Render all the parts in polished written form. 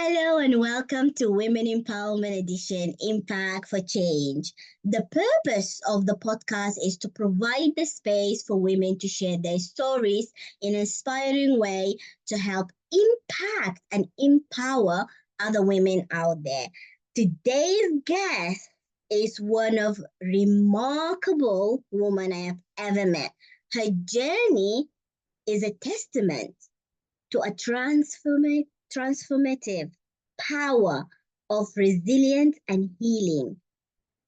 Hello and welcome to Women Empowerment Edition Impact for Change. The purpose of the podcast is to provide the space for women to share their stories in an inspiring way to help impact and empower other women out there. Today's guest is one of remarkable woman I have ever met. Her journey is a testament to a transformative power of resilience and healing,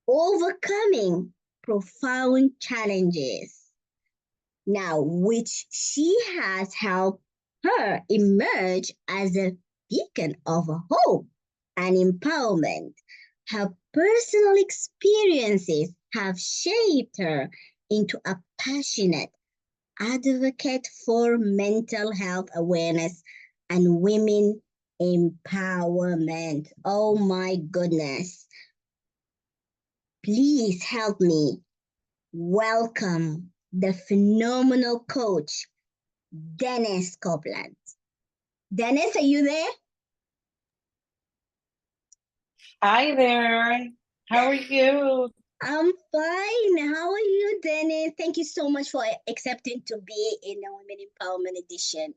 overcoming profound challenges. Now, which she has helped her emerge as a beacon of hope and empowerment. Her personal experiences have shaped her into a passionate advocate for mental health awareness and women empowerment. Oh my goodness. Please help me welcome the phenomenal coach, Denise Copeland. Denise, are you there? Hi there. How are you? I'm fine. How are you, Denise? Thank you so much for accepting to be in the Women Empowerment Edition.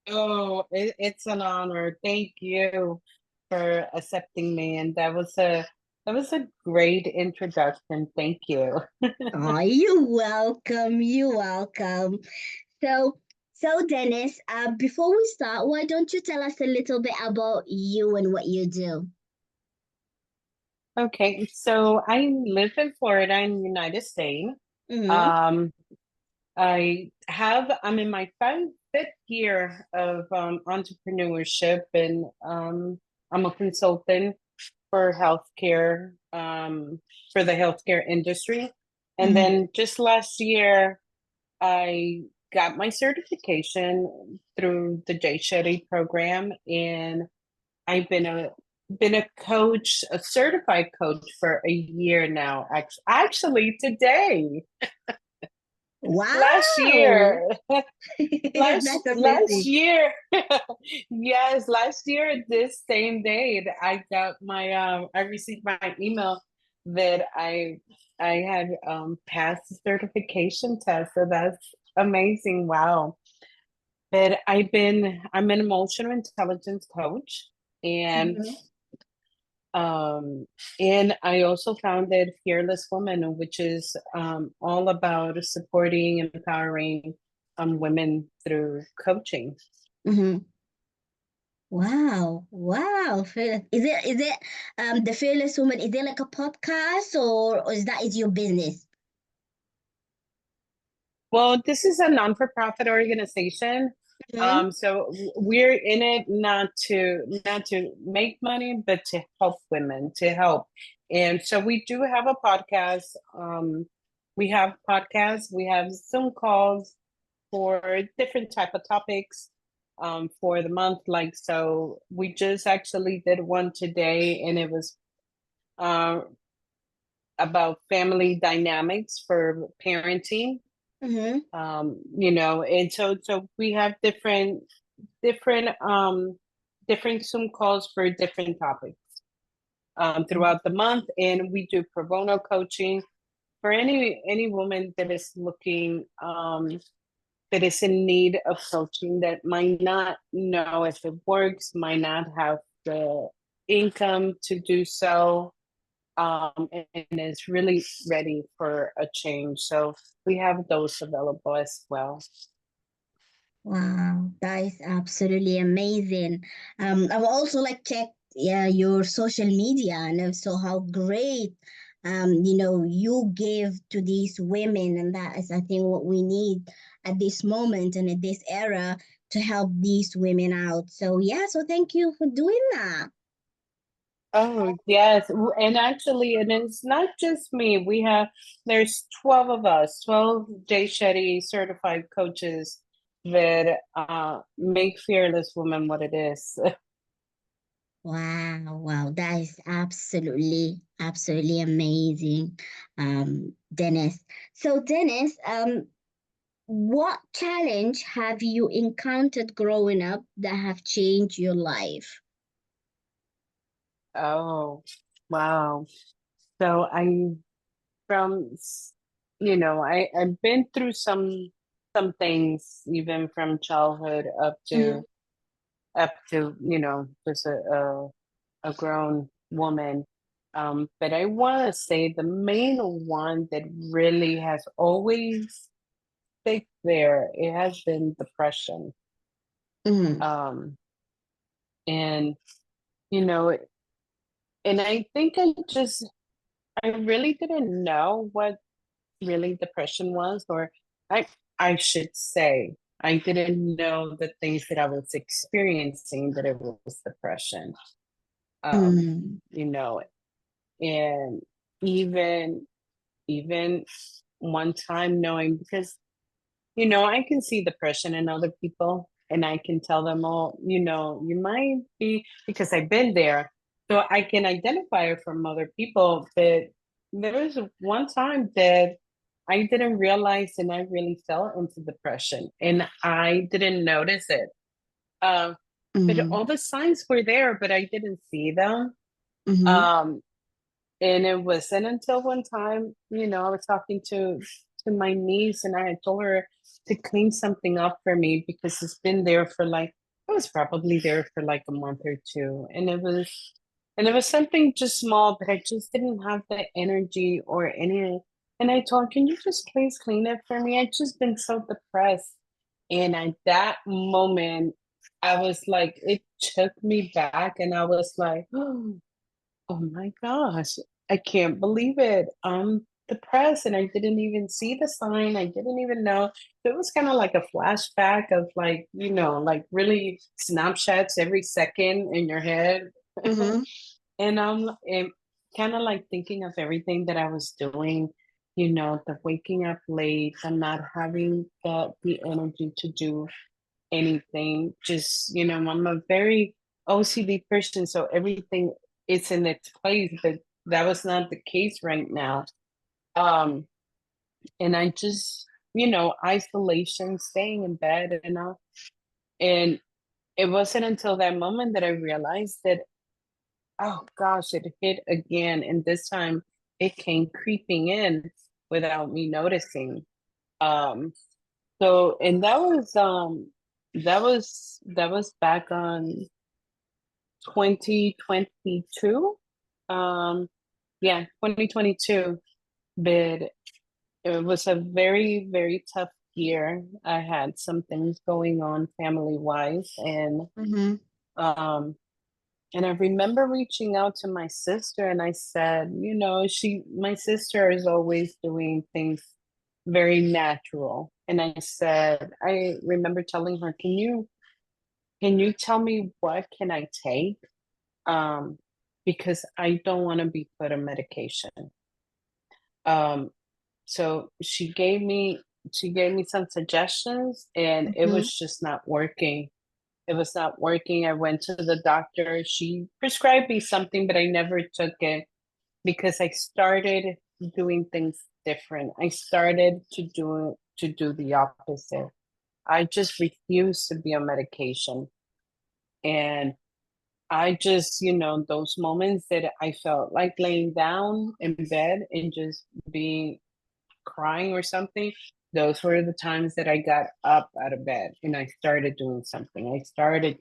Oh, it's an honor. Thank you for accepting me. And that was a great introduction. Thank you. Oh, you're welcome. You're welcome. So Dennis, before we start, why don't you tell us a little bit about you and what you do? Okay, so I live in Florida in the United States. Mm-hmm. Um, I'm in my fifth year of entrepreneurship, and I'm a consultant for healthcare, for the healthcare industry. And Mm-hmm. then just last year, I got my certification through the J Shetty program, and I've been a coach, a certified coach for a year now. Actually today, last Wow. year, last That's last amazing. year, yes, last year this same day that I received my email that I had passed the certification test. So that's amazing. Wow. But I'm an emotional intelligence coach, and Mm-hmm. um and I also founded Fearless Woman, which is all about supporting and empowering women through coaching. Mm-hmm. Wow. Wow. Is it the Fearless Woman, is it like a podcast or is your business? Well, this is a non-for-profit organization. Mm-hmm. So we're in it not to make money, but to help women, to help. And so we do have a podcast. We have podcasts, we have Zoom calls for different type of topics for the month. Like, so we just actually did one today, and it was uh, about family dynamics for parenting. Mm-hmm. And so we have different different Zoom calls for different topics throughout the month, and we do pro bono coaching for any woman that is looking that is in need of coaching, that might not know if it works, might not have the income to do so, and is really ready for a change. So we have those available as well. Wow, that is absolutely amazing. I will also like check, yeah, your social media and I saw how great you give to these women, and that is I think what we need at this moment and at this era to help these women out. So yeah, so thank you for doing that. Oh, yes. And actually, and it's not just me. There's 12 of us, 12 Jay Shetty certified coaches that make Fearless Woman what it is. Wow, wow, that is absolutely amazing, Dennis. So Dennis, What challenge have you encountered growing up that have changed your life? Oh, wow. So from, I've been through some things even from childhood Mm-hmm. up to, just a grown woman. But I want to say the main one that really has always stayed there, it has been depression. Mm-hmm. Um, and, you know, and I think I really didn't know what really depression was, or I, I should say, I didn't know the things that I was experiencing that it was depression. Um, Mm-hmm. you know, and even even one time knowing because I can see depression in other people and I can tell them, oh, you might be because I've been there. So I can identify it from other people. But there was one time that I didn't realize and I really fell into depression and I didn't notice it. Um, but Mm-hmm. all the signs were there, but I didn't see them. Mm-hmm. Um, and it wasn't until one time, I was talking to my niece and I had told her to clean something up for me because it's been there for like it was probably there for like a month or two. And it was something just small, but I just didn't have the energy or any and I told her, can you just please clean it for me? I've just been so depressed. And at that moment, I was like, it took me back and I was like, oh my gosh, I can't believe it. I'm depressed and I didn't even see the sign. I didn't even know. So it was kind of like a flashback of like, like really snapshots every second in your head. Mm-hmm. And I'm kind of like thinking of everything that I was doing, the waking up late, and not having the energy to do anything. Just, I'm a very OCD person, so everything is in its place, but that was not the case right now. Um, and I just, isolation, staying in bed, and it wasn't until that moment that I realized that, oh gosh, it hit again, and this time it came creeping in without me noticing. Um, and that was back on 2022. Um, yeah, 2022. But it was a very, very tough year. I had some things going on family wise, Mm-hmm. um, and I remember reaching out to my sister, and I said, my sister is always doing things very natural, and I remember telling her, can you tell me what can I take? Um, because I don't want to be put on medication. Um, so she gave me some suggestions and it Mm-hmm. was just not working. It was not working. I went to the doctor. She prescribed me something, but I never took it because I started doing things different. I started to do the opposite. I just refused to be on medication. And I just, those moments that I felt like laying down in bed and just being crying or something, those were the times that I got up out of bed and I started doing something. I started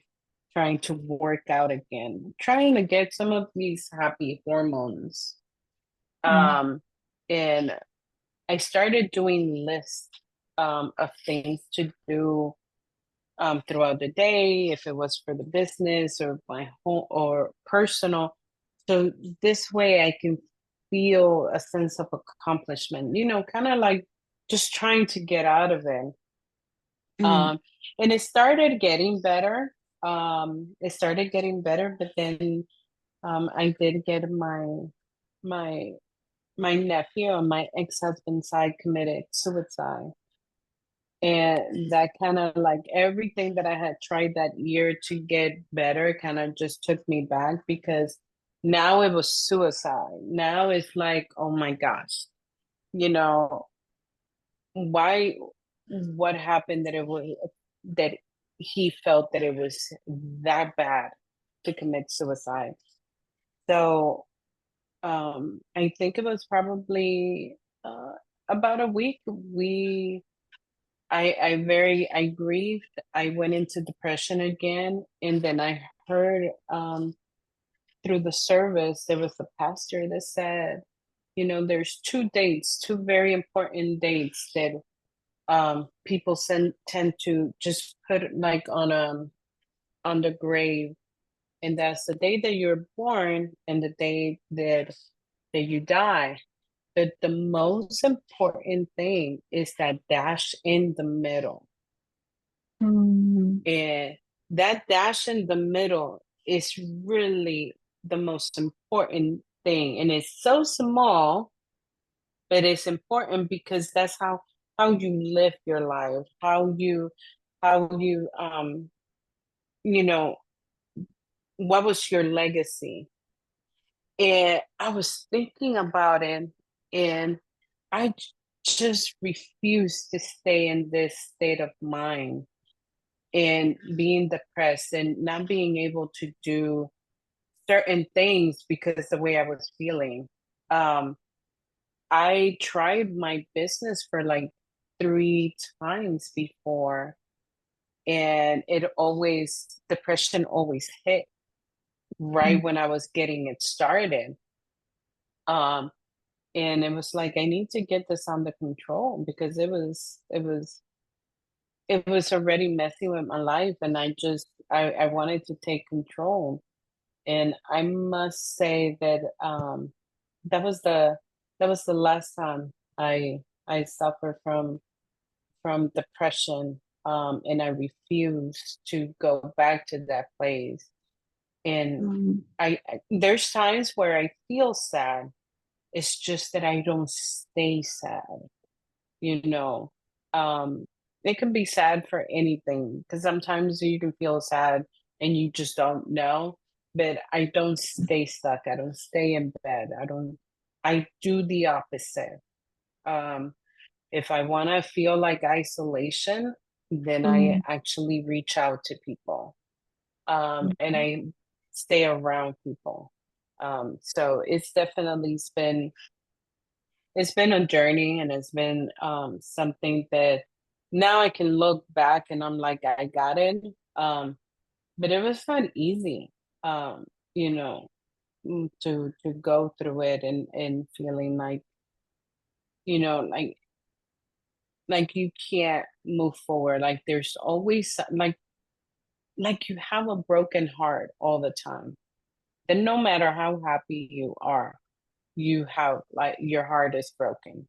trying to work out again, trying to get some of these happy hormones. Um, and I started doing lists of things to do throughout the day, if it was for the business or my home or personal. So this way I can feel a sense of accomplishment, kind of like just trying to get out of it. Mm-hmm. Um, and it started getting better. But then I did get my my nephew on my ex-husband's side committed suicide. And that kind of like everything that I had tried that year to get better kind of just took me back because now it was suicide. Now it's like, oh my gosh, you know, why? what happened that he felt that it was that bad to commit suicide. So I think it was probably about a week. I grieved. I went into depression again, and then I heard through the service there was a pastor that said, there's two very important dates that people tend to just put like on the grave, and that's the day that you're born and the day that you die. But the most important thing is that dash in the middle. Mm. And that dash in the middle is really the most important thing. And it's so small, but it's important because that's how you live your life, how you you know, what was your legacy? And I was thinking about it, and I just refuse to stay in this state of mind and being depressed and not being able to do certain things because the way I was feeling. Um, I tried my business for like 3 times before, and depression always hit right when I was getting it started. Um, and it was like I need to get this under control because it was already messing with my life, and I wanted to take control. And I must say that that was the that was the last time I suffered from depression, and I refuse to go back to that place. And Mm. there's times where I feel sad. It's just that I don't stay sad, you know. Um, it can be sad for anything because sometimes you can feel sad and you just don't know. But I don't stay stuck. I don't stay in bed. I do the opposite. Um, if I want to feel like isolation, then I Mm. actually reach out to people, and Mhm. I stay around people. So it's been a journey, and it's been something that now I can look back and I'm like, I got it. But it was not easy, um, you know, to go through it and feeling like, you know, like you can't move forward. Like there's always like you have a broken heart all the time. Then no matter how happy you are, you have like your heart is broken.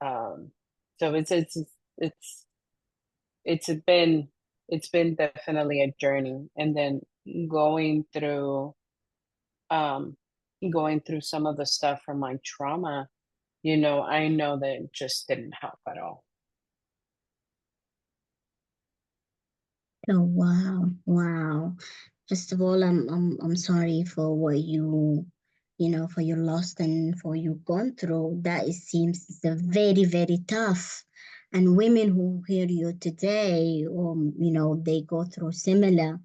Um, so it's it's been it's been definitely a journey, and then going through um going through some of the stuff from my trauma, I know that it just didn't help at all. Oh, wow, wow. First of all, I'm sorry for what for your loss and for you gone through. That it seems is a very, very tough. And women who hear you today, they go through similar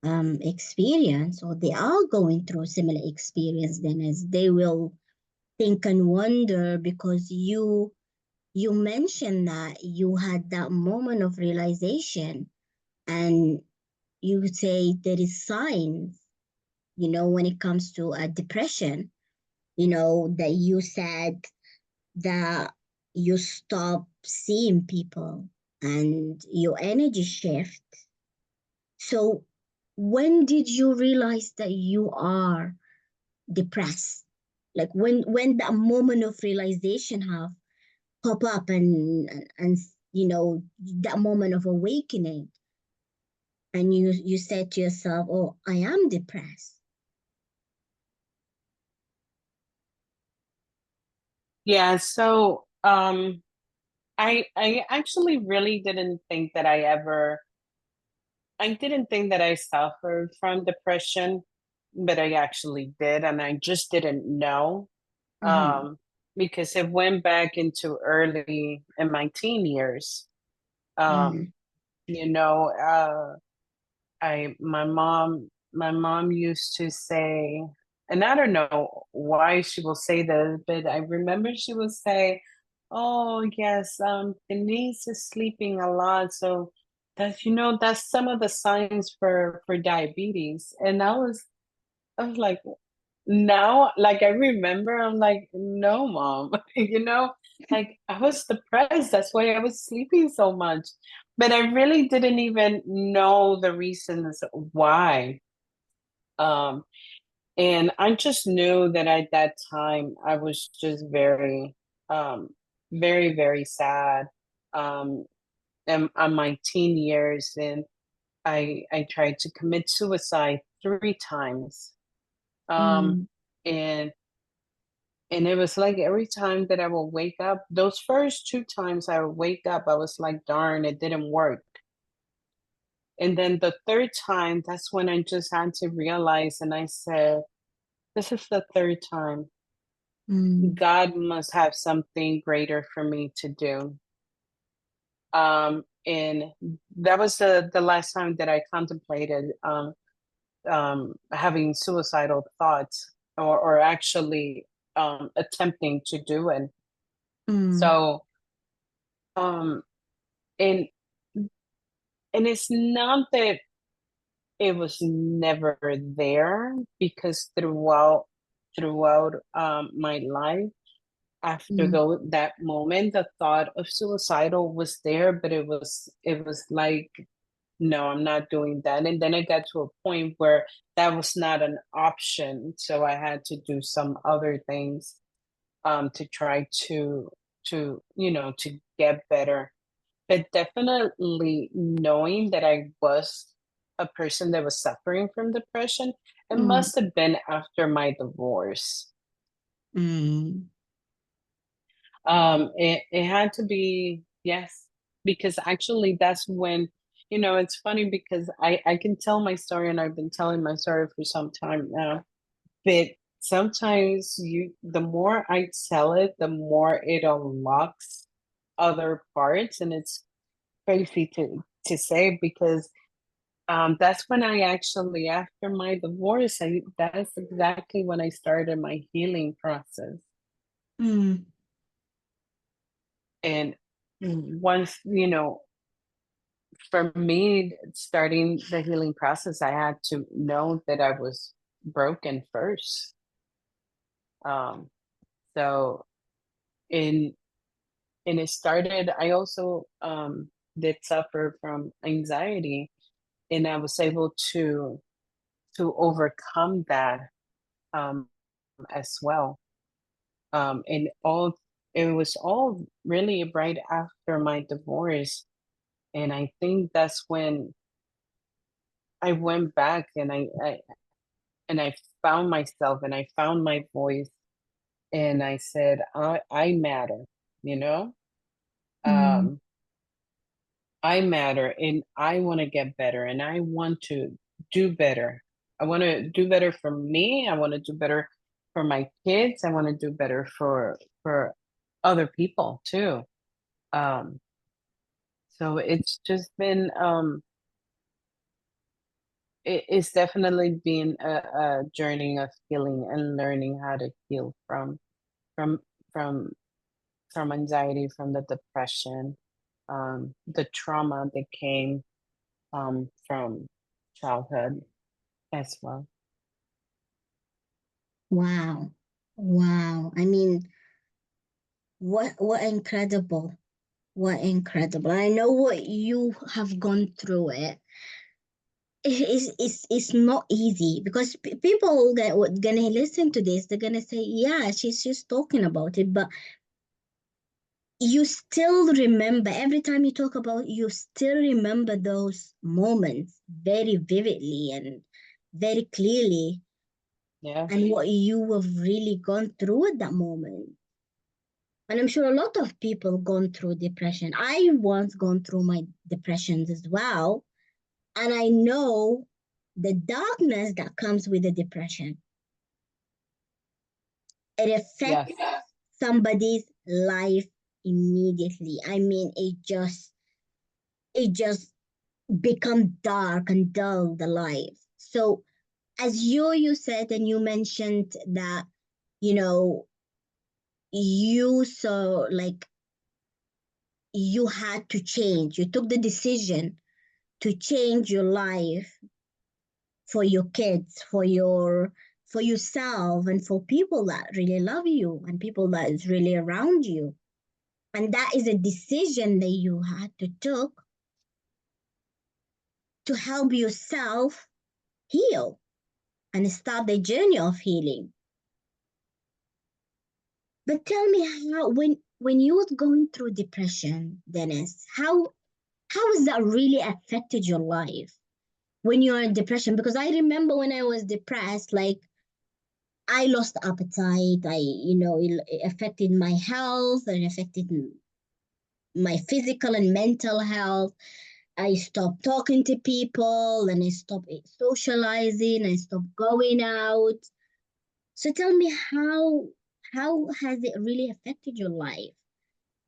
experience, or they are going through similar experience, then as they will think and wonder because you mentioned that you had that moment of realization, and you would say there is signs, when it comes to a depression, that you said that you stop seeing people and your energy shift. So when did you realize that you are depressed? Like when that moment of realization have pop up, and that moment of awakening, and you said to yourself, oh, I am depressed. Yeah, so I actually really didn't think that I didn't think that I suffered from depression, but I actually did, and I just didn't know. Mm-hmm. Um because it went back into early in my teen years. Mm, You know, I my mom used to say, and I don't know why she will say this, but I remember she will say, "Oh yes, Denise is sleeping a lot, so that's that's some of the signs for diabetes." And I was like, now, like I remember, I'm like, no, mom, like I was depressed. That's why I was sleeping so much. But I really didn't even know the reasons why. Um, and I just knew that at that time I was just um, very, very sad. Um, and on my teen years, and I tried to commit suicide 3 times. Um, mm, and And it was like every time that I would wake up, those first 2 times I would wake up, I was like, darn, it didn't work. And then the third time, that's when I just had to realize, and I said, this is the third time. mm, God must have something greater for me to do. And that was the last time that I contemplated having suicidal thoughts, or actually attempting to do it. mm, So um and and it's not that it was never there, because throughout my life, after mm, that moment, the thought of suicidal was there, but it was like, no, I'm not doing that. And then I got to a point where that was not an option, so I had to do some other things to try to get better. But definitely knowing that I was a person that was suffering from depression, it mm, must have been after my divorce. mm, It had to be, yes, because actually that's when, it's funny because I can tell my story, and I've been telling my story for some time now. But sometimes the more I tell it, the more it unlocks other parts, and it's crazy to say, because that's when I actually, after my divorce, that's exactly when I started my healing process. mm, And once, for me, starting the healing process, I had to know that I was broken first. Um, so in and it started, I also did suffer from anxiety, and I was able to overcome that as well. And it was all really right after my divorce. And I think that's when I went back, and I found myself, and I found my voice, and I said, I matter, you know? mm, Um, I matter, and I want to get better, and I want to do better. I want to do better for me. I want to do better for my kids. I want to do better for other people too. Um, so it's just been it's definitely been a journey of healing and learning how to heal from from from anxiety, from the depression, the trauma that came from childhood as well. wow. Wow. I mean, what incredible. What incredible. I know what you have gone through it. It's not easy because people that would gonna listen to this, they're gonna say, yeah, she's just talking about it, but you still remember every time you talk about, you still remember those moments very vividly and very clearly, Yeah. and what you have really gone through at that moment. And I'm sure a lot of people gone through depression. I once gone through my depressions as well, and I know the darkness that comes with the depression. It affects Yes. somebody's life immediately. I mean, it just become dark and dull the life. So as you said, and you mentioned that, you know, you saw like you had to change. You took the decision to change your life for your kids, for yourself, and for people that really love you and people that is really around you. And that is a decision that you had to took to help yourself heal and start the journey of healing. But tell me how when you was going through depression, Dennis, how has that really affected your life when you're in depression? Because I remember when I was depressed, like I lost appetite. It affected my health and affected my physical and mental health. I stopped talking to people and I stopped socializing. I stopped going out. So tell me how has it really affected your life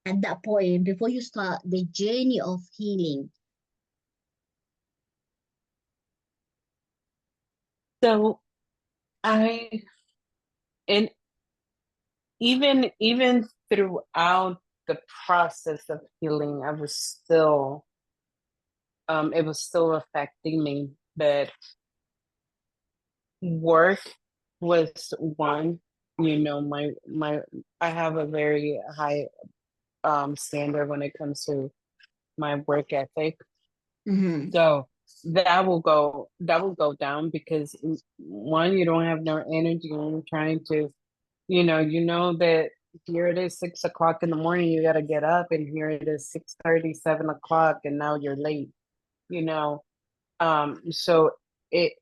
at that point before you start the journey of healing? So I and even throughout the process of healing, I was still it was still affecting me. But work was one, my I have a very high standard when it comes to my work ethic. Mm-hmm. So that will go down because one, you don't have no energy when you're trying to, you know that here it is 6 o'clock in the morning, you gotta get up, and here it is 6:30, 7 o'clock, and now you're late, you know. So it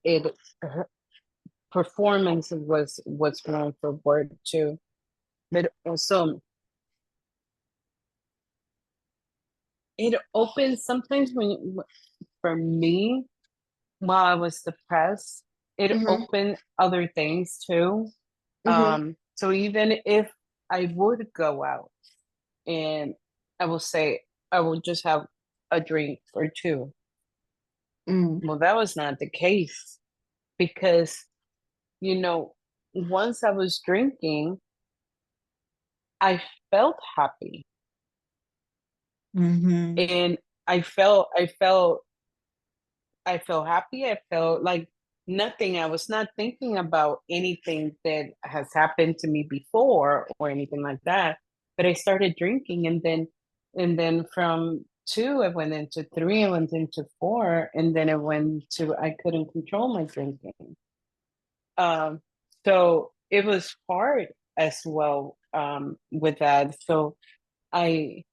performance was what's going for work too. But also it opens sometimes for me, while I was depressed, it Mm-hmm. opened other things too. Mm-hmm. So even if I would go out and I will say I will just have a drink or two. Mm. Well, that was not the case because, you know, once I was drinking, I felt happy, Mm-hmm. and I felt happy. I felt like nothing. I was not thinking about anything that has happened to me before or anything like that. But I started drinking, and then from two, I went into three, I went into four, and then it went to I couldn't control my drinking. Um, so it was hard as well with that. So I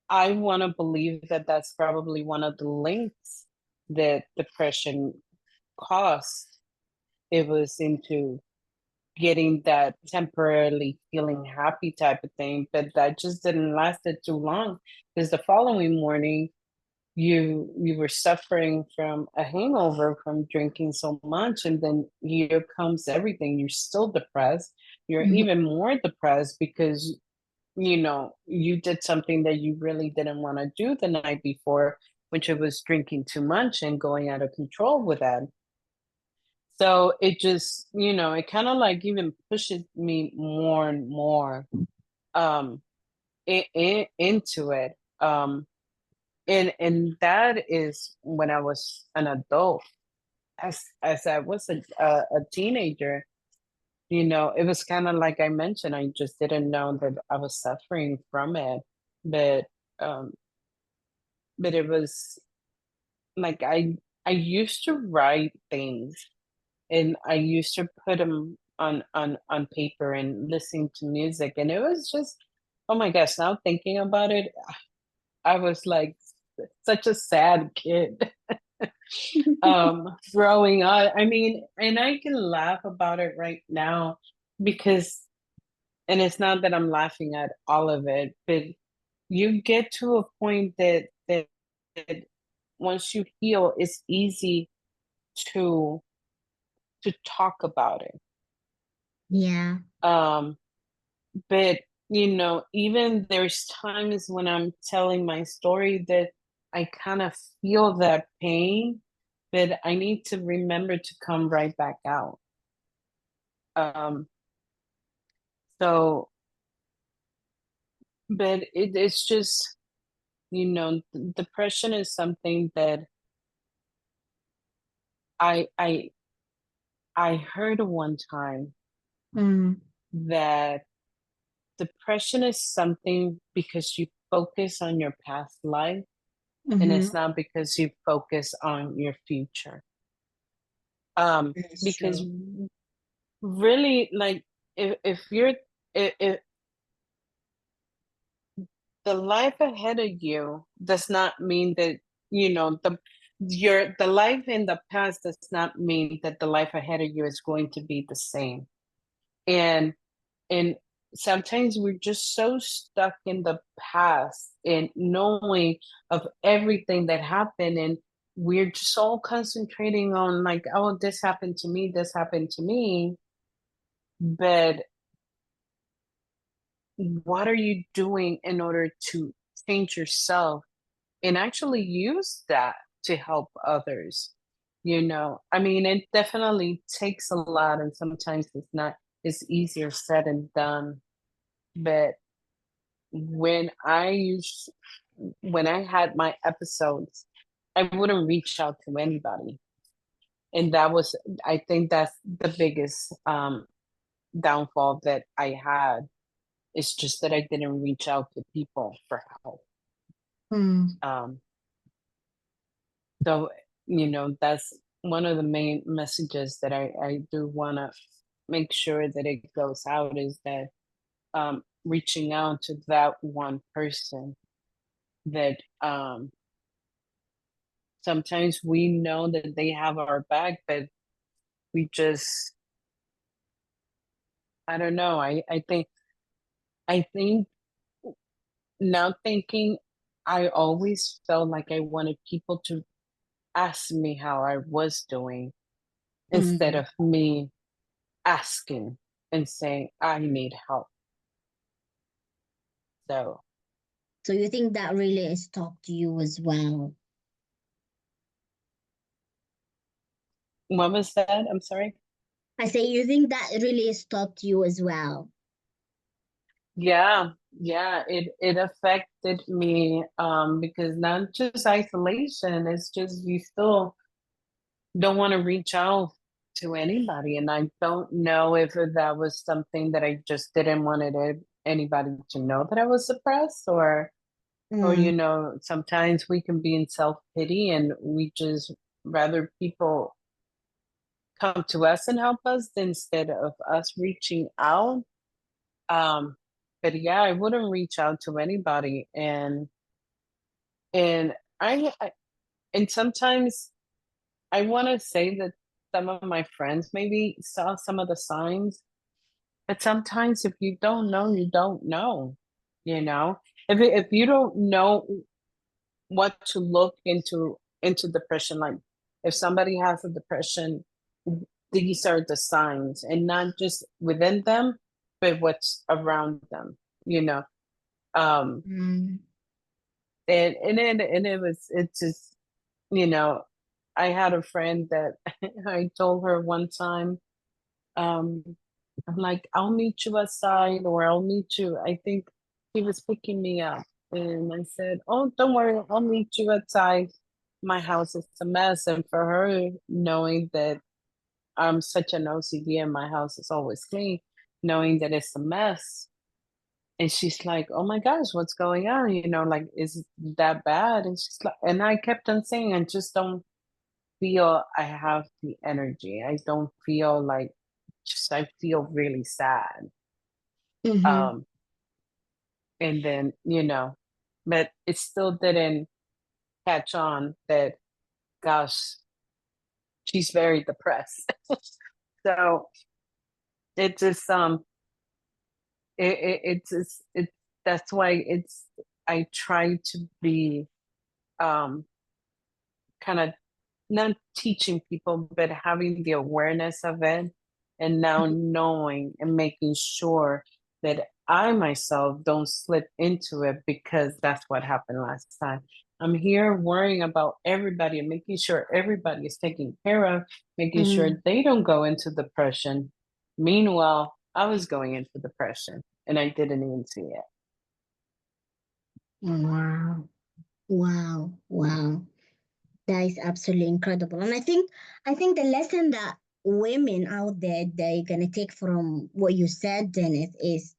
I want to believe that that's probably one of the links that depression caused. It was into getting that temporarily feeling happy type of thing, but that just didn't last it too long because the following morning you were suffering from a hangover from drinking so much, and then here comes everything. You're still depressed. You're Mm-hmm. even more depressed because you did something that you really didn't want to do the night before, which it was drinking too much and going out of control with that. So it just, it kind of like even pushes me more and more um into it. And that is when I was an adult. As I was a teenager, it was kind of like I mentioned, I just didn't know that I was suffering from it. But um but it was like I used to write things, and I used to put them on paper and listening to music, and it was just, oh my gosh, now thinking about it, I was like such a sad kid growing up. I mean, and I can laugh about it right now because, and it's not that I'm laughing at all of it, but you get to a point that once you heal, it's easy to talk about it. Yeah. Um, but even there's times when I'm telling my story that I kind of feel that pain, but I need to remember to come right back out. Um, so, but it's just, depression is something that I I I heard one time Mm, that depression is something because you focus on your past life, and mm-hmm. it's not because you focus on your future. Um, That's because true. really, like, if you're if the life ahead of you does not mean that the life in the past does not mean that the life ahead of you is going to be the same. And and sometimes we're just so stuck in the past and knowing of everything that happened, and we're just all concentrating on, like, oh, this happened to me, but what are you doing in order to change yourself and actually use that to help others? I mean, it definitely takes a lot, and sometimes it's easier said than done. But when I used when I had my episodes, I wouldn't reach out to anybody. And I think that's the biggest downfall that I had. It's just that I didn't reach out to people for help. Mm, Um, so, that's one of the main messages that I do want to make sure that it goes out, is that reaching out to that one person that sometimes we know that they have our back, but we just, I don't know. I think now thinking, I always felt like I wanted people to ask me how I was doing instead mm. of me asking and saying, I need help. So, So you think that really stopped you as well? what was that? I'm sorry. I say you think that really stopped you as well. Yeah, yeah, it affected me because not just isolation, it's just you still don't want to reach out to anybody. And I don't know if that was something that I just didn't want anybody to know that I was suppressed, or Mm, sometimes we can be in self-pity and we just rather people come to us and help us instead of us reaching out. Um, but yeah, I wouldn't reach out to anybody, and I and sometimes I want to say that some of my friends maybe saw some of the signs, but sometimes if you don't know, you don't know. You know, if you don't know what to look into depression, like if somebody has a depression, these are the signs, and not just within them, but what's around them. You know, um, mm, it's just you know, I had a friend that I told her one time, um, I'm like, I'll meet you outside, or I'll meet you. I think he was picking me up. And I said, oh, don't worry, I'll meet you outside. My house is a mess. And for her, knowing that I'm such an OCD and my house is always clean, knowing that it's a mess. And she's like, oh my gosh, what's going on? Like, is it that bad? And she's like, and I kept on saying, I just don't feel I have the energy. I don't feel like, just I feel really sad. mm-hmm. Um, and then, but it still didn't catch on that, gosh, she's very depressed. So it just it's just it that's why I try to be um kind of not teaching people, but having the awareness of it, and now knowing and making sure that I myself don't slip into it because that's what happened last time. I'm here worrying about everybody and making sure everybody is taken care of, making sure Mm. they don't go into depression. Meanwhile, I was going into depression and I didn't even see it. Wow. Wow. Wow. That is absolutely incredible. And I think the lesson that women out there they're gonna take from what you said, Dennis, is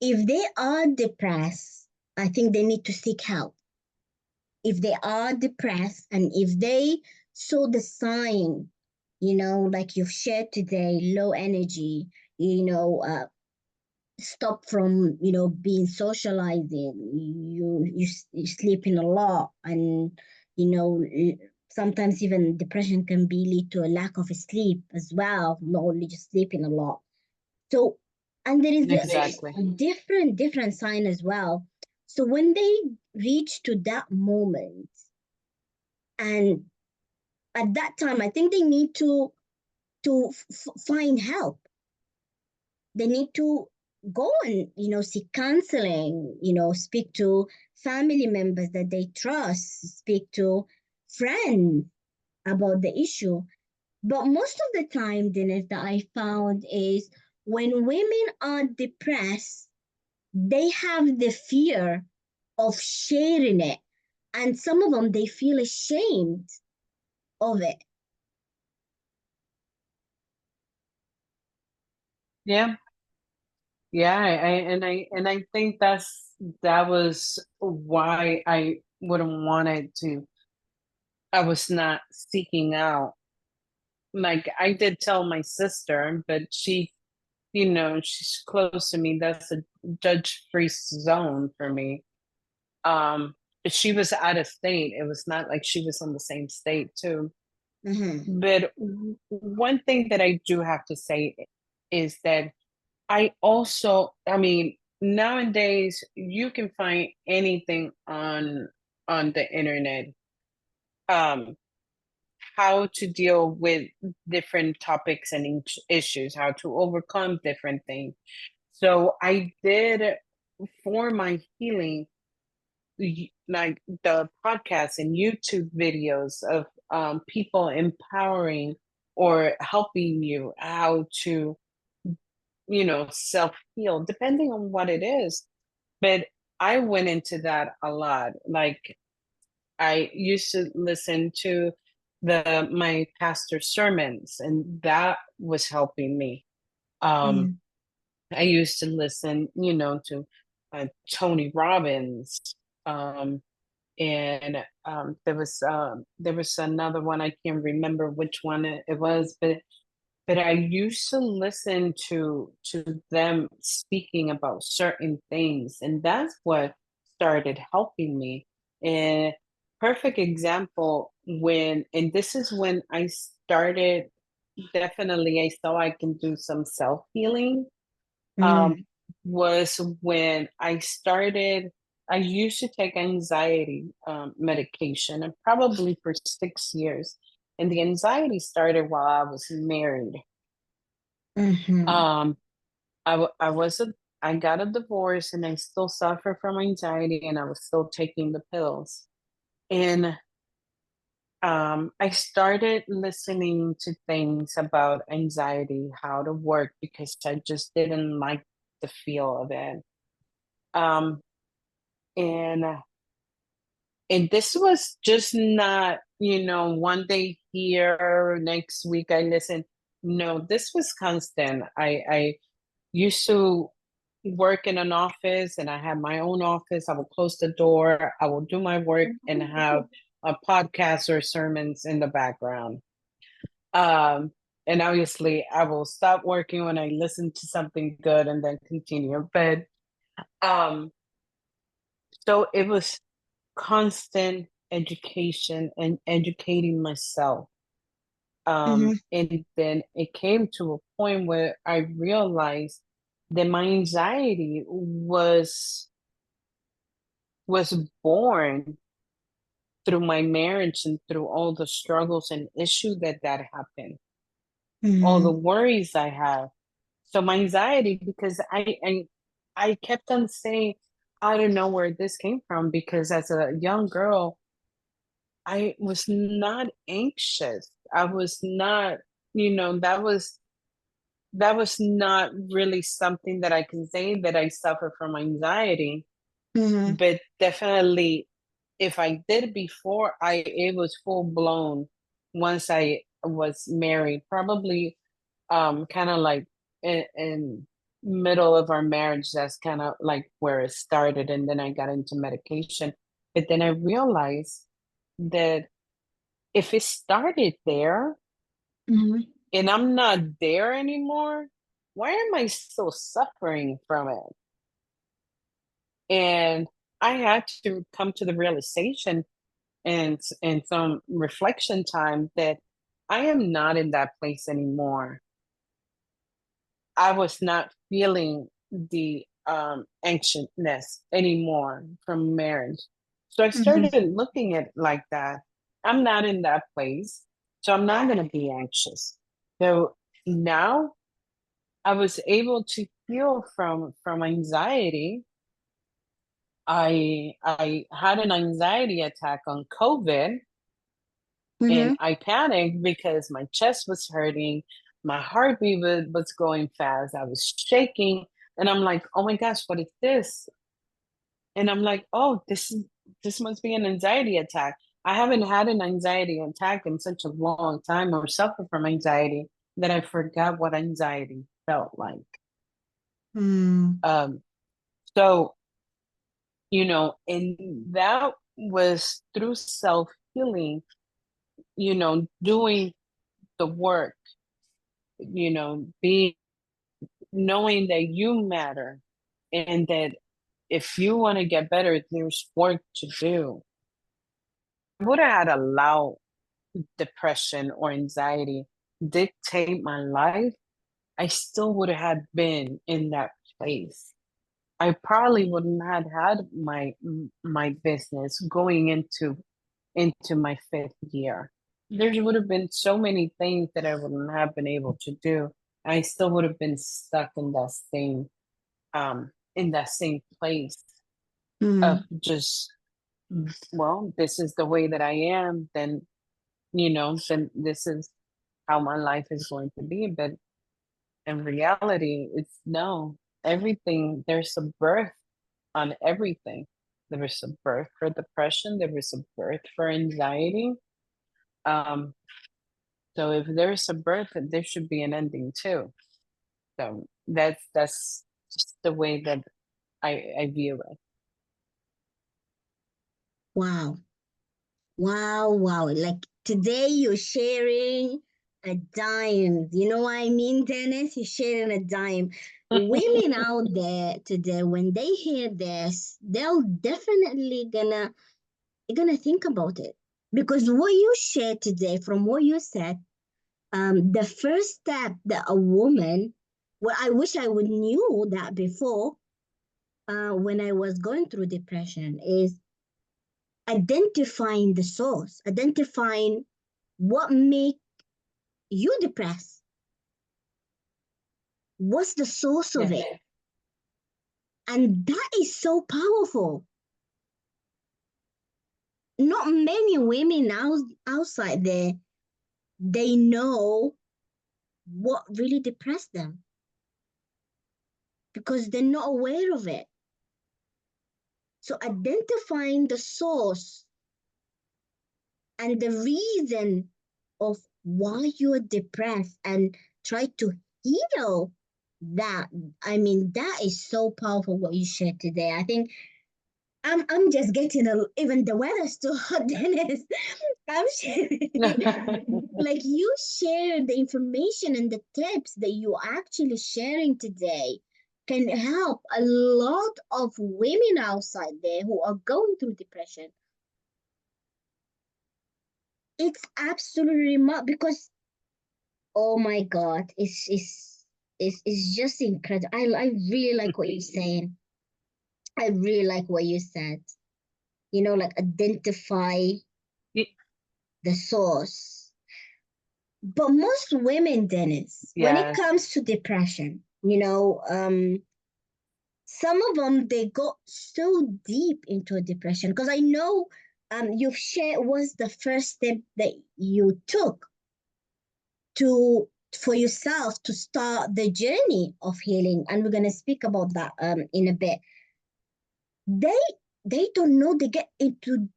if they are depressed, I think they need to seek help. If they are depressed and if they show the sign, like you've shared today, low energy, stop from being socializing, you sleeping a lot, and sometimes even depression can be lead to a lack of sleep as well, not only just sleeping a lot. So, and there is Exactly. a different sign as well. So when they reach to that moment, and at that time I think they need to find help. They need to go and seek counseling, speak to family members that they trust, speak to friends about the issue. But most of the time, Dennis, that I found is when women are depressed, they have the fear of sharing it, and some of them they feel ashamed of it. Yeah. Yeah, and I think that was why I wouldn't want it to. I was not seeking out. Like I did tell my sister, but she's close to me. That's a judge-free zone for me. But she was out of state. It was not like she was in the same state too. Mm-hmm. But one thing that I do have to say is that I mean, nowadays you can find anything on the internet. Um, how to deal with different topics and issues, how to overcome different things. So I did for my healing, like the podcasts and YouTube videos of people empowering or helping you how to, self heal, depending on what it is. But I went into that a lot. Like I used to listen to the my pastor's sermons, and that was helping me. Um, Mm-hmm. I used to listen, to Tony Robbins, um, and there was another one, I can't remember which one it was, but I used to listen to them speaking about certain things, and that's what started helping me. And perfect example and this is when I started. Definitely, I saw I can do some self healing. Um, Mm-hmm. was when I started. I used to take anxiety medication, and probably for 6 years. And the anxiety started while I was married. Mm-hmm. Um, I was I got a divorce and I still suffer from anxiety and I was still taking the pills. And I started listening to things about anxiety, how to work, because I just didn't like the feel of it. Um, and and this was just not, one day here, next week I listen. No, this was constant. I used to work in an office and I had my own office. I will close the door, I will do my work and have a podcast or sermons in the background. Um, and obviously I will stop working when I listen to something good and then continue. But um, so it was constant education and educating myself. Mm-hmm. And then it came to a point where I realized that my anxiety was born through my marriage and through all the struggles and issues that happened, all the Mm-hmm. worries I have. So my anxiety, because I I kept on saying, I don't know where this came from, because as a young girl, I was not anxious. I was not, that was not really something that I can say that I suffer from anxiety. Mm-hmm. But definitely, if I did before, it was full blown once I was married. Probably kind of like in middle of our marriage, that's kind of like where it started, and then I got into medication. But then I realized that if it started there Mm-hmm. and I'm not there anymore, why am I still suffering from it? And I had to come to the realization and some reflection time that I am not in that place anymore. I was not feeling the anxiousness anymore from marriage. So I Mm-hmm. started looking at it like that. I'm not in that place, so I'm not going to be anxious. So now I was able to heal from anxiety. I had an anxiety attack on COVID, and Mm-hmm. I panicked because my chest was hurting, my heartbeat was going fast, I was shaking, and I'm like, oh my gosh, what is this? And I'm like, oh, this must be an anxiety attack. I haven't had an anxiety attack in such a long time, or suffer from anxiety, that I forgot what anxiety felt like. Mm. Um, so and that was through self healing, doing the work, being knowing that you matter, and that if you want to get better, there's work to do. I would have had allowed depression or anxiety dictate my life, I still would have been in that place. I probably wouldn't have had my business going into my fifth year. There would have been so many things that I wouldn't have been able to do. I still would have been stuck in that same place of Mm. just, well, this is the way that I am, then this is how my life is going to be. But in reality, it's no, everything, there's a birth on everything. There was a birth for depression, there was a birth for anxiety. Um, so if there's a birth, there should be an ending too. So that's just the way that I view it. Wow. Wow, wow. Like today you're sharing a dime. You know what I mean, Dennis? You're sharing a dime. Women out there today, when they hear this, they'll definitely gonna think about it. Because what you shared today, from what you said, the first step that a woman, well, I wish I would knew that before, when I was going through depression, is identifying the source, identifying what make you depressed. What's the source of Yeah. it? And that is so powerful. Not many women outside there, they know what really depressed them because they're not aware of it. So identifying the source and the reason of why you're depressed and try to heal that. I mean, that is so powerful what you shared today. I think I'm just getting even the weather's too hot, Dennis. I'm sharing like you share the information and the tips that you're actually sharing today can help a lot of women outside there who are going through depression. It's absolutely because oh my God, it's just incredible. I really like what you're saying. I really like what you said. Like identify the source. But most women, Dennis, when it Yes. comes to depression, some of them they got so deep into a depression because I know you've shared was the first step that you took to for yourself to start the journey of healing, and we're going to speak about that in a bit. they they don't know, they get into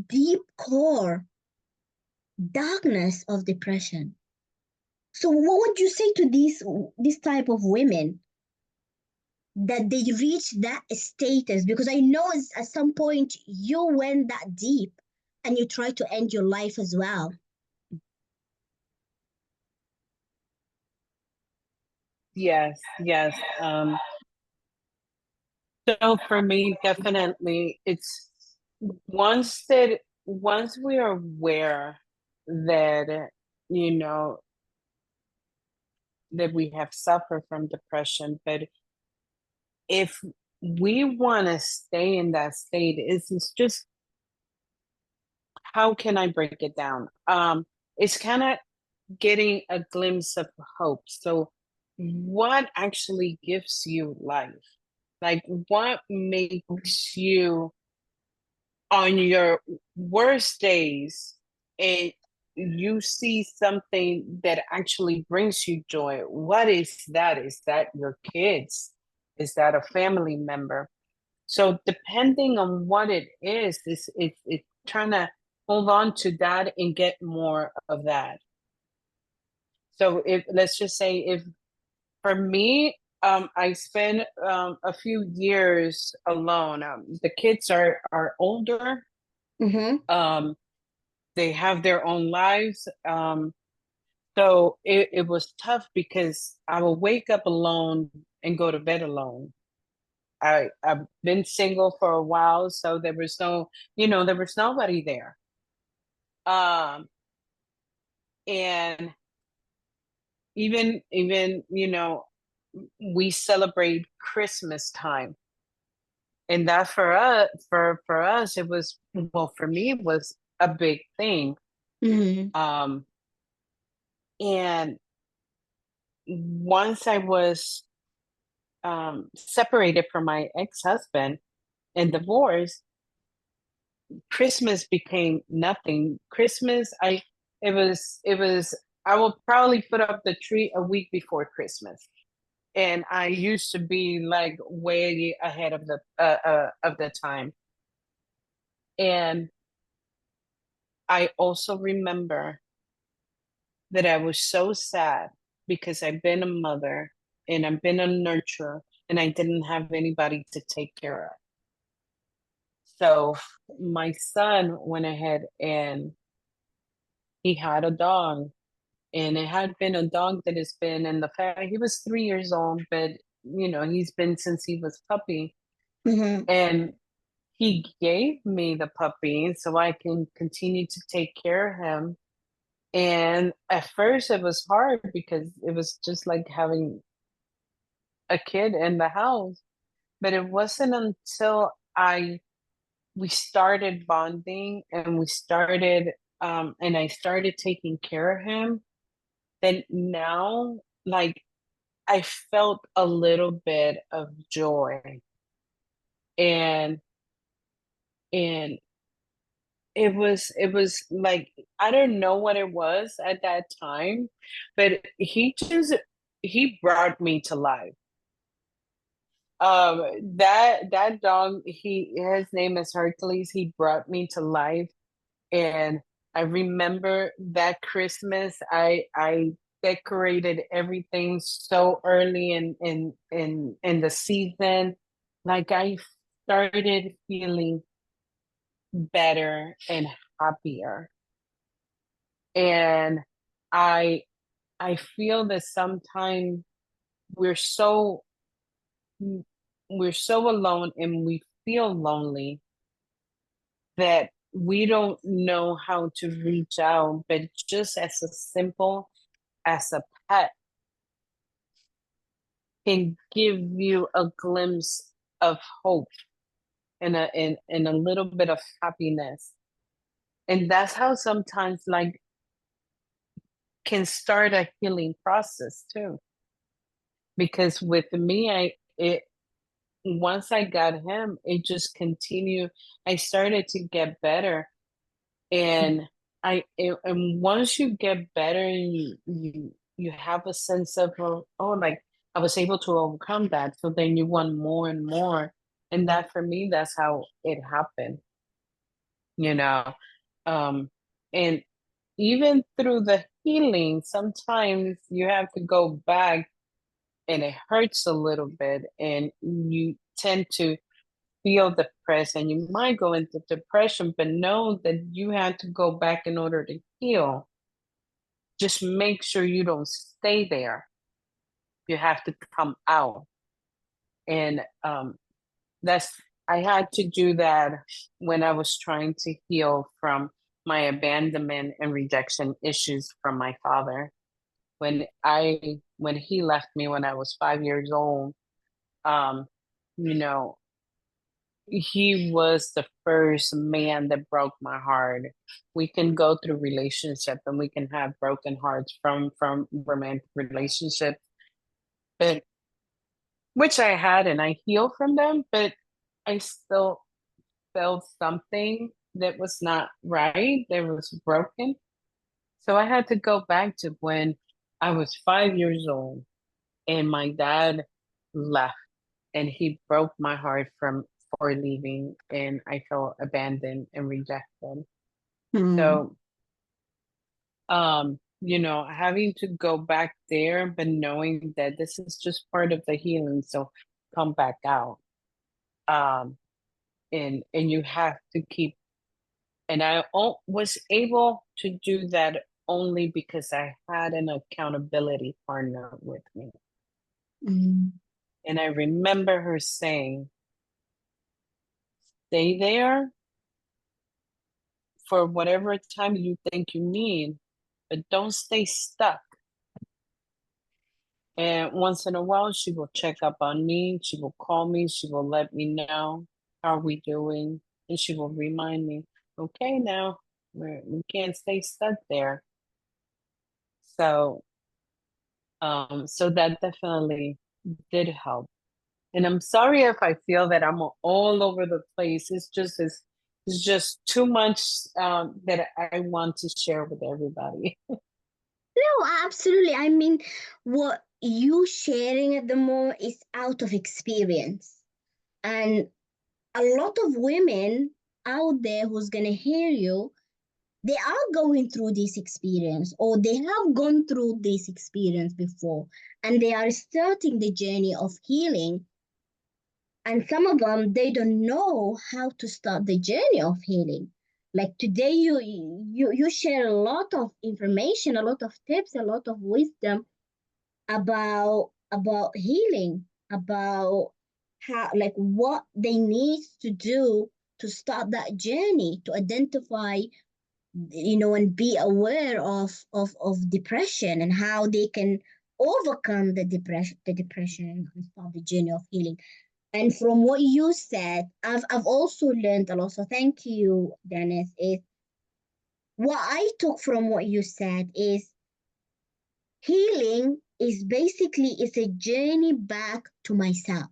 deep core darkness of depression. So what would you say to these this type of women that they reach that status? Because I know at some point you went that deep and you try to end your life as well. Yes, yes. So for me, definitely, it's once we are aware that, you know, that we have suffered from depression, but if we want to stay in that state, it's just, how can I break it down? It's kind of getting a glimpse of hope. So what actually gives you life? Like, what makes you on your worst days and you see something that actually brings you joy? What is that? Is that your kids? Is that a family member? So depending on what it is, it's trying to hold on to that and get more of that. So if, let's just say, if for me, I spent a few years alone. The kids are older. Mm-hmm. Um, they have their own lives. So it was tough because I would wake up alone and go to bed alone. I've been single for a while, so there was no, there was nobody there. Um, and even we celebrate Christmas time, and that for us it was, well, for me it was a big thing. Mm-hmm. Um, and once I was separated from my ex-husband and divorced, Christmas became nothing. Christmas, it was I will probably put up the tree a week before Christmas. And I used to be like way ahead of the time. And I also remember that I was so sad because I've been a mother and I've been a nurturer and I didn't have anybody to take care of. So my son went ahead and he had a dog, and it had been a dog that has been in the family. He was 3 years old, but he's been since he was puppy. Mm-hmm. And he gave me the puppy so I can continue to take care of him. And at first it was hard because it was just like having a kid in the house. But it wasn't until I we started bonding and and I started taking care of him, then now, like, I felt a little bit of joy. And and it was like, I don't know what it was at that time, but he brought me to life. That dog, his name is Hercules. He brought me to life. And I remember that Christmas, I decorated everything so early in the season. Like, I started feeling better and happier. And I I feel that sometimes we're so we're so alone and we feel lonely that we don't know how to reach out, but just as a simple as a pet can give you a glimpse of hope and a little bit of happiness. And that's how sometimes, like, can start a healing process too. Because with me, once I got him, it just continued. I started to get better, and and once you get better, and you have a sense of, oh, like I was able to overcome that. So then you want more and more, and that for me, that's how it happened. You know, um, and even through the healing, sometimes you have to go back, and it hurts a little bit, and you tend to feel depressed, and you might go into depression, but know that you had to go back in order to heal. Just make sure you don't stay there. You have to come out. And that's, I had to do that when I was trying to heal from my abandonment and rejection issues from my father. When he left me when I was 5 years old, um, you know, he was the first man that broke my heart. We can go through relationship and we can have broken hearts from romantic relationships, but which I had, and I healed from them, but I still felt something that was not right, that was broken. So I had to go back to when I was 5 years old and my dad left, and he broke my heart from for leaving, and I felt abandoned and rejected. Hmm. So having to go back there, but knowing that this is just part of the healing, so come back out. Um and you have to keep, and was able to do that only because I had an accountability partner with me. Mm. And I remember her saying, stay there for whatever time you think you need, but don't stay stuck. And once in a while, she will check up on me. She will call me. She will let me know how are we doing, and she will remind me, okay, now we can't stay stuck there. So, so that definitely did help. And I'm sorry if I feel that I'm all over the place. It's just too much that I want to share with everybody. No, absolutely. I mean, what you sharing at the moment is out of experience. And a lot of women out there who's going to hear you, they are going through this experience or they have gone through this experience before and they are starting the journey of healing. And some of them, they don't know how to start the journey of healing. Like today, you share a lot of information, a lot of tips, a lot of wisdom about healing, about how, like, what they need to do to start that journey, to identify, and be aware of depression and how they can overcome the depression and start the journey of healing. And from what you said, I've also learned a lot. So thank you, Dennis. Is what I took from what you said is healing is basically it's a journey back to myself.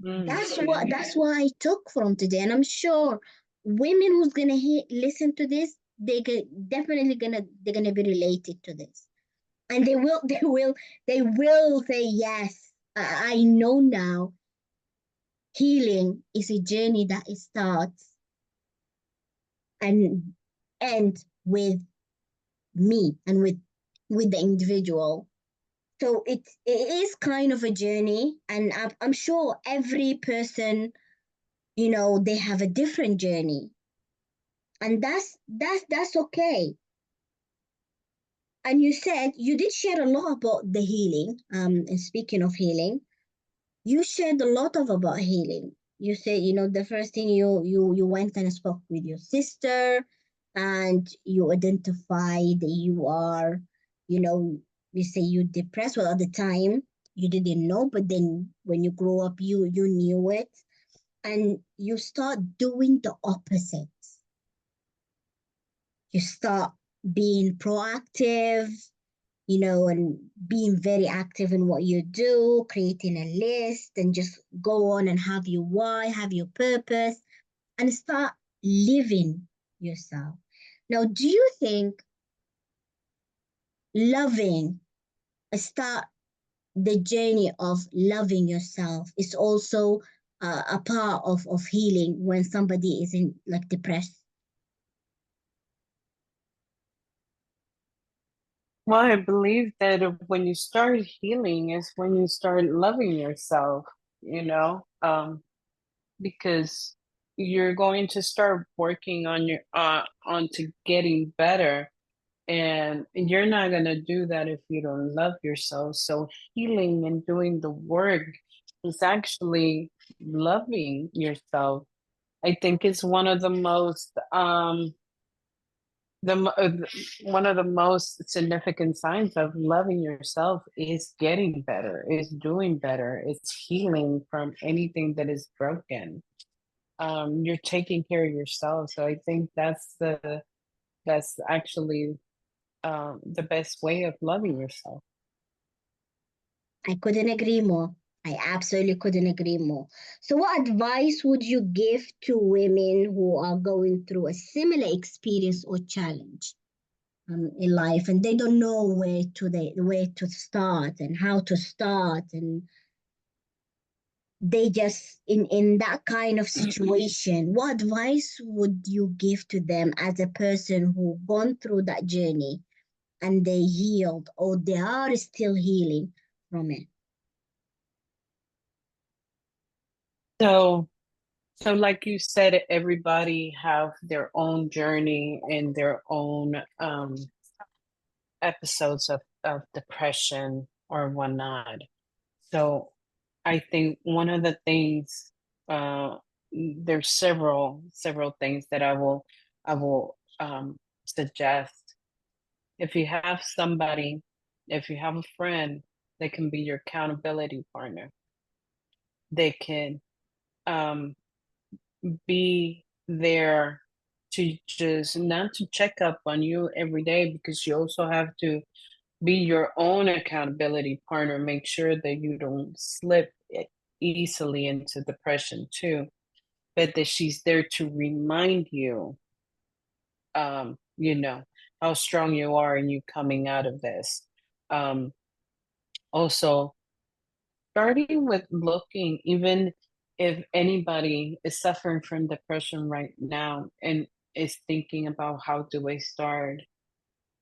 That's what I took from today, and I'm sure women who's gonna listen to this, definitely they're gonna be related to this, and they will say yes. I know now. Healing is a journey that it starts and ends with me and with the individual. So it is kind of a journey, and I'm sure every person, they have a different journey, and that's okay. And you said you did share a lot about the healing. And speaking of healing, you shared a lot of about healing. You said, the first thing you went and spoke with your sister, and you identified that you are, you know, you say you depressed. Well, at the time you didn't know, but then when you grow up, you knew it, and you start doing the opposite. You start being proactive. and being very active in what you do, creating a list, and just go on and have your why, have your purpose, and start living yourself. Now, do you think loving, start the journey of loving yourself is also a part of healing when somebody is in like depressed? Well, I believe that when you start healing is when you start loving yourself, you know, because you're going to start working on your onto getting better, and you're not going to do that if you don't love yourself. So healing and doing the work is actually loving yourself. I think it's one of the most one of the most significant signs of loving yourself is getting better, is doing better, it's healing from anything that is broken. You're taking care of yourself. So I think that's actually the best way of loving yourself. I couldn't agree more. I absolutely couldn't agree more. So, what advice would you give to women who are going through a similar experience or challenge in life, and they don't know where to start and how to start, and they just in that kind of situation? What advice would you give to them as a person who gone through that journey and they healed or they are still healing from it? So so like you said, everybody have their own journey and their own episodes of depression or whatnot. So I think one of the things, there's several things that I will suggest. If you have somebody, if you have a friend that can be your accountability partner, they can um, be there to just not to check up on you every day, because you also have to be your own accountability partner. Make sure that you don't slip easily into depression too, but that she's there to remind you, you know, how strong you are and you coming out of this. Um, Also, starting with looking, even if anybody is suffering from depression right now and is thinking about how do I start,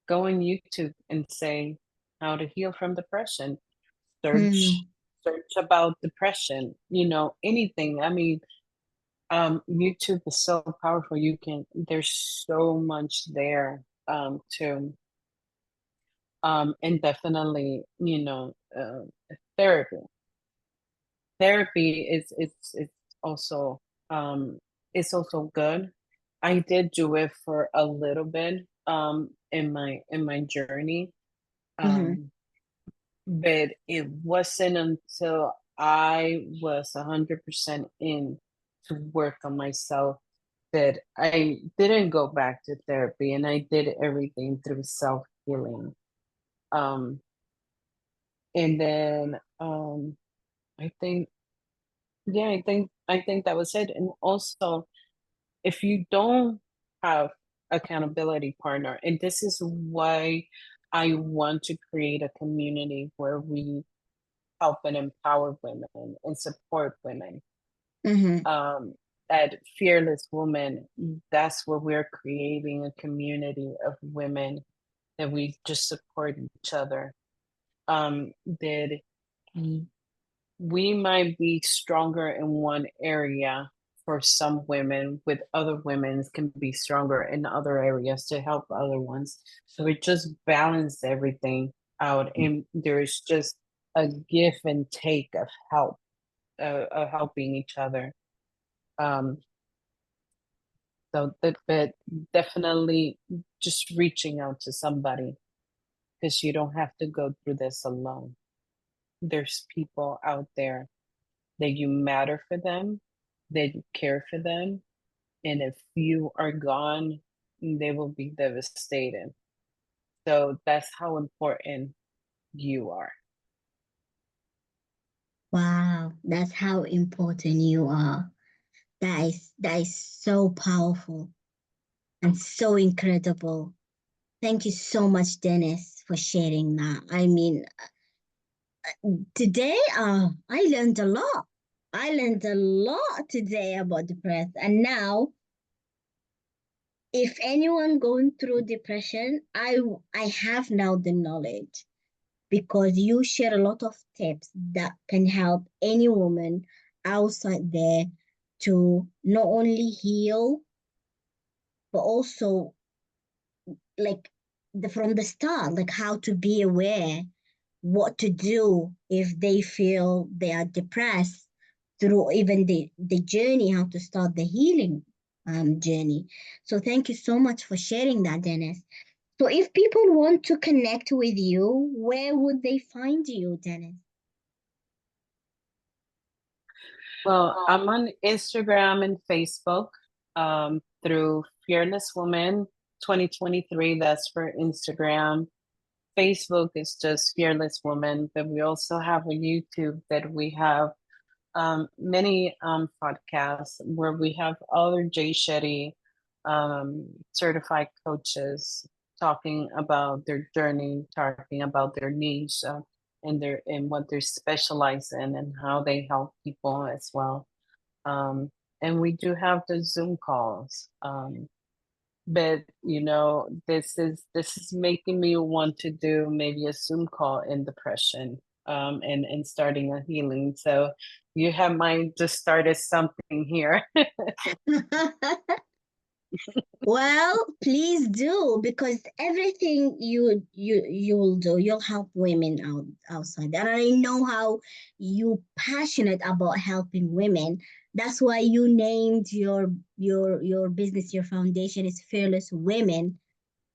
go on YouTube and say how to heal from depression. Search Hmm. search about depression, anything. I mean, YouTube is so powerful. There's so much there to and definitely, therapy. Therapy is it's also um it's also good. I did do it for a little bit in my journey. Hmm. Um but it wasn't until I was 100% in to work on myself that I didn't go back to therapy, and I did everything through self-healing. Um and then I think yeah, I think that was it. And also, if you don't have accountability partner, and this is why I want to create a community where we help and empower women and support women. Hmm. Um, at Fearless Woman, that's where we're creating a community of women that we just support each other. That we might be stronger in one area for some women, with other women can be stronger in other areas to help other ones. So it just balances everything out, and there's just a give and take of help, of helping each other. Um, but definitely just reaching out to somebody, because you don't have to go through this alone. There's people out there that you matter for them, that you care for them, and if you are gone, they will be devastated. So that's how important you are. Wow, that's how important you are. That is so powerful and so incredible. Thank you so much, Dennis, for sharing that. I mean, today I learned a lot. I learned a lot today about depression. And now, if anyone going through depression, I have now the knowledge because you share a lot of tips that can help any woman outside there to not only heal but also like from the start, like how to be aware, what to do if they feel they are depressed through even the journey, how to start the healing journey. So thank you so much for sharing that, Dennis. So if people want to connect with you, where would they find you, Dennis? Well, I'm on Instagram and Facebook through Fearless Woman 2023. That's for Instagram. Facebook is just Fearless Woman, but we also have a YouTube that we have many podcasts where we have other Jay Shetty certified coaches talking about their journey, talking about their niche and what they're specialized in and how they help people as well. And we do have the Zoom calls. But this is making me want to do maybe a Zoom call in depression and starting a healing. So you have mine just started something here. Well, please do because everything you'll do, you'll help women outside. And I know how you passionate about helping women. That's why you named your business, your foundation is Fearless Women.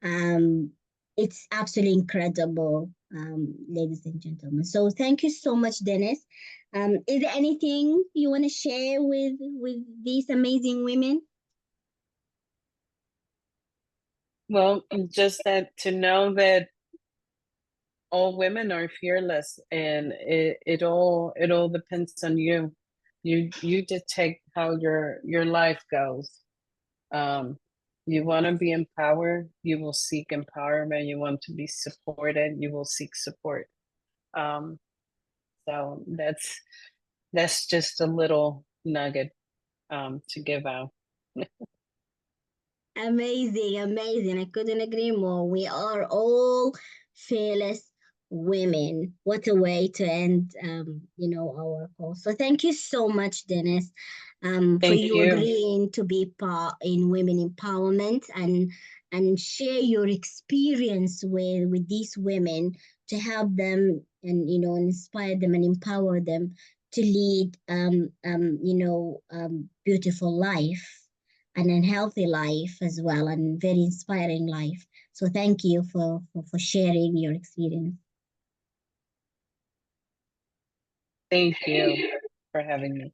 Um, it's absolutely incredible, ladies and gentlemen. So thank you so much, Dennis. Is there anything you want to share with these amazing women? Well, just that to know that all women are fearless and it all depends on you. You dictate how your life goes. Um, you want to be empowered, you will seek empowerment. You want to be supported, you will seek support. Um, so that's just a little nugget to give out. Amazing, amazing. I couldn't agree more. We are all fearless women. What a way to end, our call. So thank you so much, Dennis, for Thank you you. agreeing to be part in women empowerment and share your experience with these women to help them and inspire them and empower them to lead beautiful life and a healthy life as well and very inspiring life. So thank you for sharing your experience. Thank you for having me.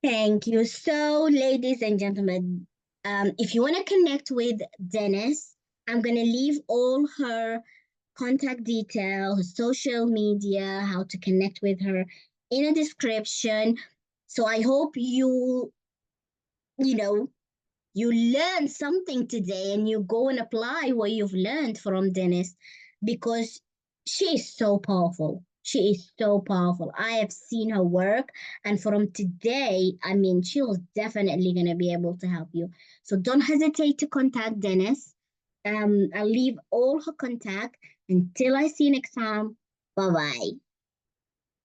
Thank you. So, ladies and gentlemen, if you want to connect with Dennis, I'm going to leave all her contact detail, her social media, how to connect with her in a description. So I hope you know, you learn something today and you go and apply what you've learned from Dennis because she is so powerful. She is so powerful. I have seen her work, and from today, I mean, she was definitely going to be able to help you. So don't hesitate to contact Dennis. I'll leave all her contact. Until I see you next time, bye bye.